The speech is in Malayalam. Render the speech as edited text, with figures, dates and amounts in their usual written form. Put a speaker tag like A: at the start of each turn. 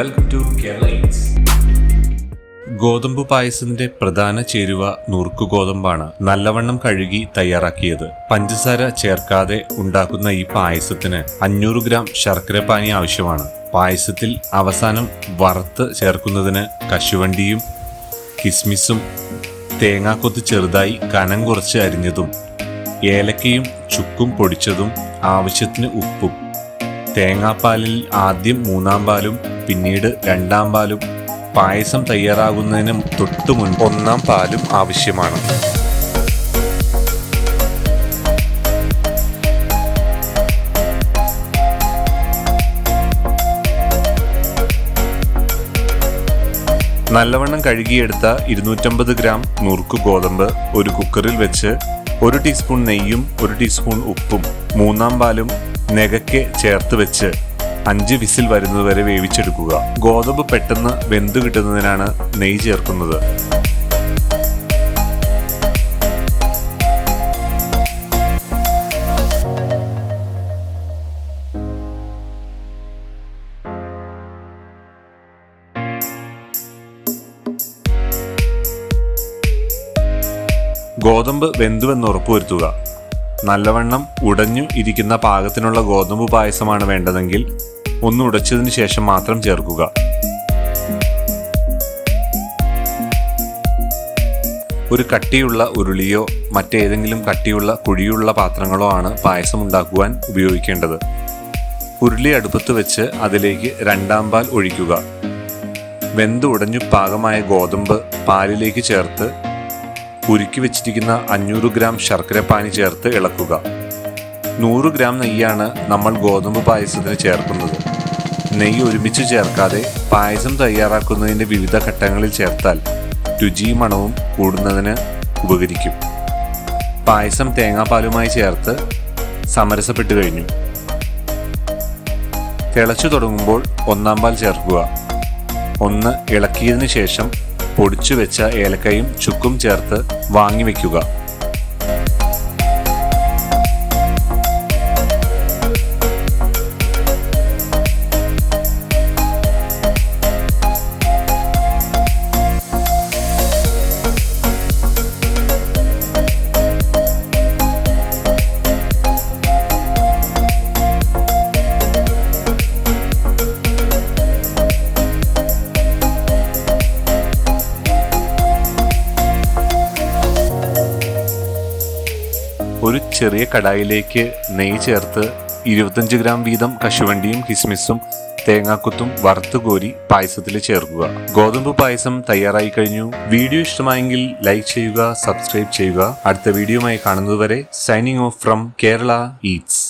A: Welcome to Kerala Eats. ഗോതമ്പ് പായസത്തിന്റെ പ്രധാന ചേരുവ നുറുക്കു ഗോതമ്പാണ്. നല്ലവണ്ണം കഴുകി തയ്യാറാക്കിയത്. പഞ്ചസാര ചേർക്കാതെ ഉണ്ടാക്കുന്ന ഈ പായസത്തിന് 500 ഗ്രാം ശർക്കരപ്പാനി ആവശ്യമാണ്. പായസത്തിൽ അവസാനം വറുത്ത് ചേർക്കുന്നതിന് കശുവണ്ടിയും കിസ്മിസും തേങ്ങാക്കൊത്ത് ചെറുതായി കനം കുറച്ച് അരിഞ്ഞതും ഏലക്കയും ചുക്കും പൊടിച്ചതും ആവശ്യത്തിന് ഉപ്പും. തേങ്ങാപ്പാലിൽ ആദ്യം 3-ാം പാലും പിന്നീട് 2-ാം പാലും പായസം തയ്യാറാകുന്നതിന് തൊട്ടു മുൻപ് 1-ാം പാലും ആവശ്യമാണ്. നല്ലവണ്ണം കഴുകിയെടുത്ത 250 ഗ്രാം നുറുക്കു ഗോതമ്പ് ഒരു കുക്കറിൽ വെച്ച് 1 ടീസ്പൂൺ നെയ്യും 1 ടീസ്പൂൺ ഉപ്പും 3-ാം പാലും നെകക്കെ ചേർത്ത് വെച്ച് 5 വിസിൽ വരുന്നതുവരെ വേവിച്ചെടുക്കുക. ഗോതമ്പ് പെട്ടെന്ന് വെന്തു കിട്ടുന്നതിനാണ് നെയ്യ് ചേർക്കുന്നത്. ഗോതമ്പ് വെന്തുവെന്ന് ഉറപ്പുവരുത്തുക. നല്ലവണ്ണം ഉടഞ്ഞു ഇരിക്കുന്ന പാകത്തിനുള്ള ഗോതമ്പ് പായസമാണ് വേണ്ടതെങ്കിൽ ഒന്ന് ഉടച്ചതിന് ശേഷം മാത്രം ചേർക്കുക. ഒരു കട്ടിയുള്ള ഉരുളിയോ മറ്റേതെങ്കിലും കട്ടിയുള്ള കുഴിയുള്ള പാത്രങ്ങളോ ആണ് പായസം ഉണ്ടാക്കുവാൻ ഉപയോഗിക്കേണ്ടത്. ഉരുളി അടുപ്പത്ത് വെച്ച് അതിലേക്ക് 2-ാം പാൽ ഒഴിക്കുക. വെന്ത് ഉടഞ്ഞു പാകമായ ഗോതമ്പ് പാലിലേക്ക് ചേർത്ത് ഉരുക്കി വെച്ചിരിക്കുന്ന 500 ഗ്രാം ശർക്കരപ്പാനി ചേർത്ത് ഇളക്കുക. 100 ഗ്രാം നെയ്യാണ് നമ്മൾ ഗോതമ്പ് പായസത്തിന് ചേർക്കുന്നത്. നെയ്യ് ഒരുമിച്ച് ചേർക്കാതെ പായസം തയ്യാറാക്കുന്നതിൻ്റെ വിവിധ ഘട്ടങ്ങളിൽ ചേർത്താൽ രുചിയും മണവും കൂടുന്നതിന് ഉപകരിക്കും. പായസം തേങ്ങാപ്പാലുമായി ചേർത്ത് സമരസപ്പെട്ട് കഴിഞ്ഞു. തിളച്ചു തുടങ്ങുമ്പോൾ 1-ാം പാൽ ചേർക്കുക. ഒന്ന് ഇളക്കിയതിനു ശേഷം പൊടിച്ചു വെച്ച ഏലക്കയും ചുക്കും ചേർത്ത് വാങ്ങി വയ്ക്കുക. ഒരു ചെറിയ കടായിലേക്ക് നെയ്യ് ചേർത്ത് 25 ഗ്രാം വീതം കശുവണ്ടിയും കിസ്മിസും തേങ്ങാക്കൊത്തും വറുത്ത് കോരി പായസത്തിൽ ചേർക്കുക. ഗോതമ്പ് പായസം തയ്യാറായി കഴിഞ്ഞു. വീഡിയോ ഇഷ്ടമായെങ്കിൽ ലൈക്ക് ചെയ്യുക, സബ്സ്ക്രൈബ് ചെയ്യുക. അടുത്ത വീഡിയോയുമായി കാണുന്നതുവരെ signing off from Kerala Eats.